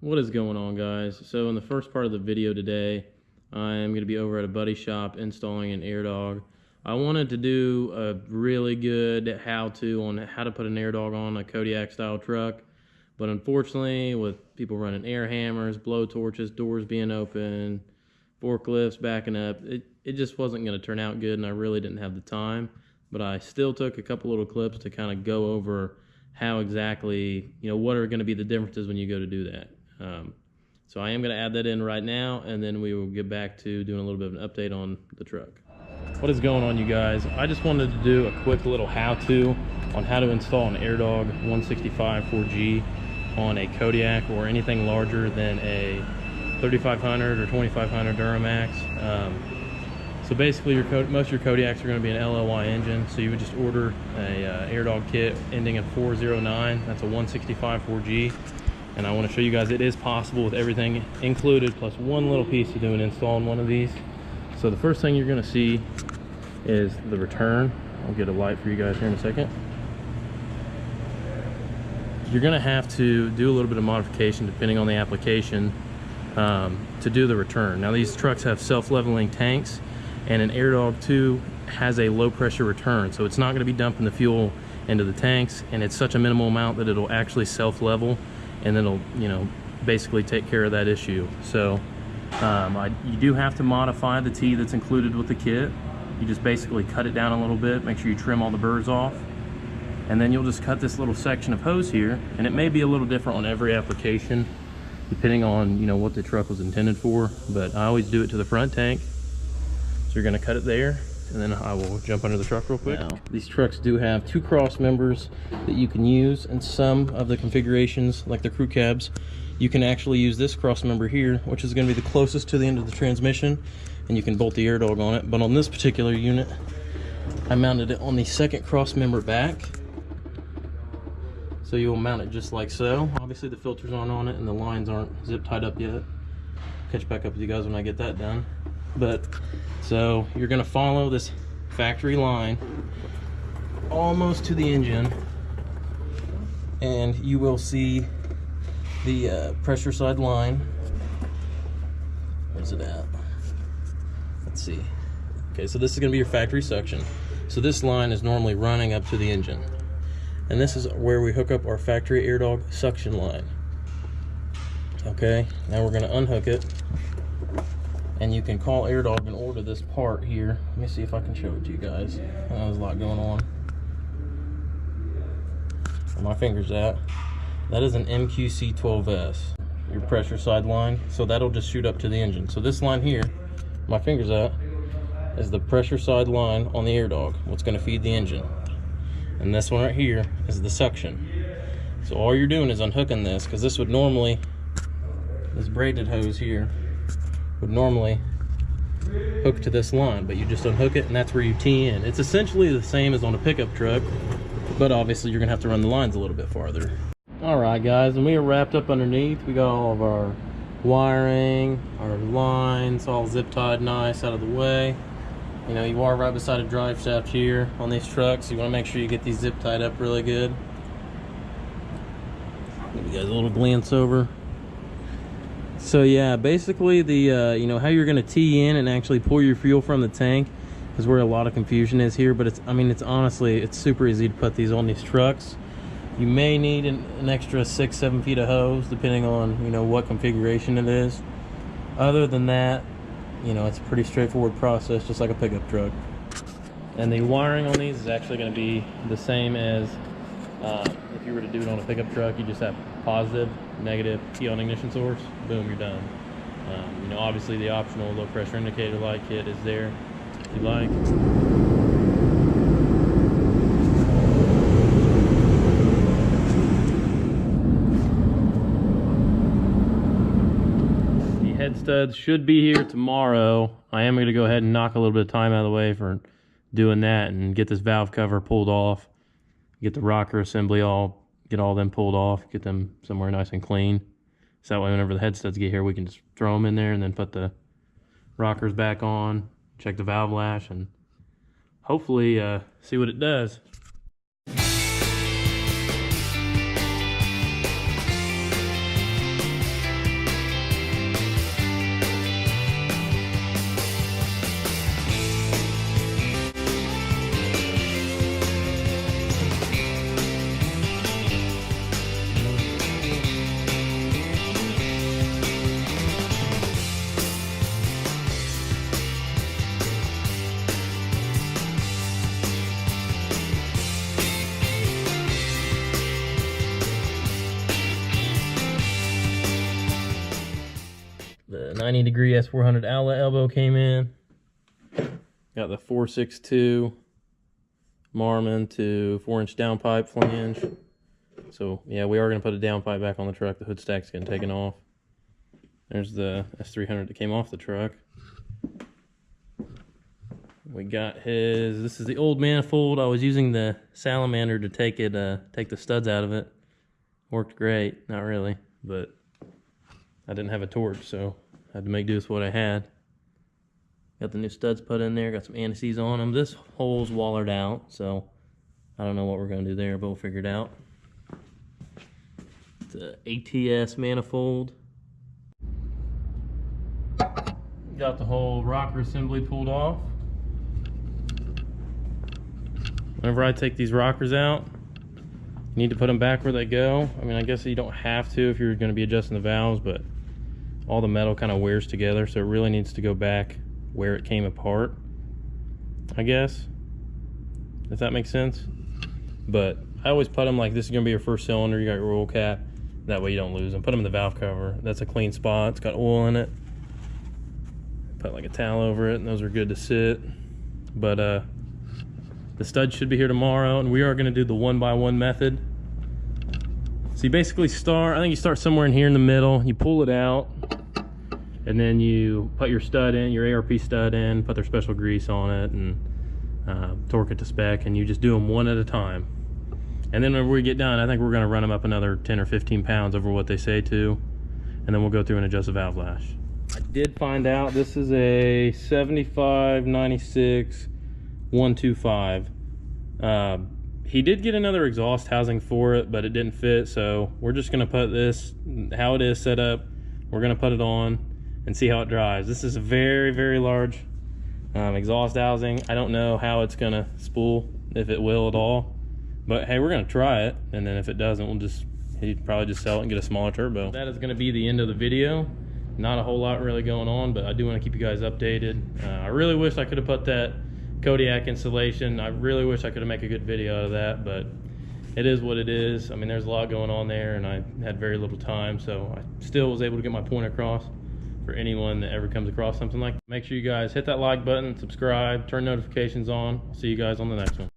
What is going on, guys? So in the first part of the video today, I'm going to be over at a buddy shop installing an Airdog. I wanted to do a really good how-to on how to put an Airdog on a Kodiak style truck, but unfortunately with people running air hammers, blow torches, doors being open, forklifts backing up, it just wasn't going to turn out good, and I really didn't have the time. But I still took a couple little clips to kind of go over how exactly, what are going to be the differences when you go to do that. So I am going to add that in right now, and then we will get back to doing a little bit of an update on the truck. What is going on, you guys? I just wanted to do a quick little how-to on how to install an Airdog 165 4G on a Kodiak or anything larger than a 3500 or 2500 Duramax. So basically, most of your Kodiaks are going to be an LLY engine, so you would just order a Airdog kit ending in 409. That's a 165 4G. And I want to show you guys it is possible with everything included, plus one little piece to do an install on one of these. So the first thing you're going to see is the return. I'll get a light for you guys here in a second. You're going to have to do a little bit of modification depending on the application to do the return. Now these trucks have self-leveling tanks, and an Airdog 2 has a low pressure return, so it's not going to be dumping the fuel into the tanks, and it's such a minimal amount that it'll actually self-level, and then it'll basically take care of that issue. So you do have to modify the T that's included with the kit. You just basically cut it down a little bit, make sure you trim all the burrs off, and then you'll just cut this little section of hose here, and it may be a little different on every application depending on what the truck was intended for, but I always do it to the front tank. So you're going to cut it there, and then I will jump under the truck real quick. Now, these trucks do have two cross members that you can use in some of the configurations, like the crew cabs. You can actually use this cross member here, which is going to be the closest to the end of the transmission, and you can bolt the Airdog on it. But on this particular unit, I mounted it on the second cross member back. So you'll mount it just like so. Obviously the filters aren't on it and the lines aren't zip tied up yet. Catch back up with you guys when I get that done. But so you're going to follow this factory line almost to the engine, and you will see the pressure side line. Where's it at? Let's see. Okay, so this is going to be your factory suction. So this line is normally running up to the engine, and this is where we hook up our factory Airdog suction line. Okay, now we're going to unhook it, and you can call Airdog and order this part here. Let me see if I can show it to you guys. I know there's a lot going on. Where my finger's at. That is an MQC12S, your pressure side line. So that'll just shoot up to the engine. So this line here, my finger's at, is the pressure side line on the Airdog, what's going to feed the engine. And this one right here is the suction. So all you're doing is unhooking this, because this would normally, this braided hose here would normally hook to this line, but you just unhook it, and that's where you tee in. It's essentially the same as on a pickup truck, but obviously you're gonna have to run the lines a little bit farther. All right, guys, and we are wrapped up underneath. We got all of our wiring, our lines all zip tied nice out of the way. You are right beside a drive shaft here on these trucks. You want to make sure you get these zip tied up really good. Give you guys a little glance over. So yeah, basically the how you're going to tee in and actually pull your fuel from the tank is where a lot of confusion is here. But it's honestly, it's super easy to put these on these trucks. You may need an extra 6-7 feet of hose depending on what configuration it is. Other than that, it's a pretty straightforward process, just like a pickup truck. And the wiring on these is actually going to be the same as if you were to do it on a pickup truck. You just have positive, negative, key on ignition source, boom, you're done. Obviously the optional low pressure indicator light kit is there if you like. The head studs should be here tomorrow. I am going to go ahead and knock a little bit of time out of the way for doing that and get this valve cover pulled off, get the rocker assembly get all them pulled off, get them somewhere nice and clean. So that way whenever the head studs get here, we can just throw them in there and then put the rockers back on, check the valve lash, and hopefully see what it does. The 90-degree S400 outlet elbow came in. Got the 462 Marmon to 4-inch downpipe flange. So yeah, we are going to put a downpipe back on the truck. The hood stack's getting taken off. There's the S300 that came off the truck. We got his, this is the old manifold. I was using the salamander to take the studs out of it. Worked great, not really, but I didn't have a torch, so I had to make do with what I had. Got the new studs put in there, got some anti-seize on them. This hole's wallered out, so I don't know what we're gonna do there, but we'll figure it out. It's a ATS manifold. Got the whole rocker assembly pulled off. Whenever I take these rockers out, you need to put them back where they go. I mean, I guess you don't have to if you're going to be adjusting the valves, but all the metal kind of wears together, so it really needs to go back where it came apart, I guess, if that makes sense. But I always put them like this is going to be your first cylinder. You got your oil cap, that way you don't lose them. Put them in the valve cover. That's a clean spot. It's got oil in it. Put like a towel over it, and those are good to sit. But the stud should be here tomorrow, and we are going to do the 1x1 method. So you basically start, I think you start somewhere in here in the middle, you pull it out, and then you put your stud in, your ARP stud in, put their special grease on it, and torque it to spec, and you just do them one at a time. And then when we get done, I think we're going to run them up another 10 or 15 pounds over what they say to, and then we'll go through and adjust the valve lash. I did find out this is a 75/96 125. He did get another exhaust housing for it, but it didn't fit, so we're just going to put this how it is set up. We're going to put it on and see how it drives. This is a very, very large exhaust housing. I don't know how it's going to spool, if it will at all, but hey, we're going to try it, and then if it doesn't, he'd probably just sell it and get a smaller turbo. That is going to be the end of the video. Not a whole lot really going on, but I do want to keep you guys updated. I really wish I could have put that Kodiak installation. I really wish I could have made a good video out of that, but it is what it is. I mean, there's a lot going on there, and I had very little time, so I still was able to get my point across for anyone that ever comes across something like that. Make sure you guys hit that like button, subscribe, turn notifications on. I'll see you guys on the next one.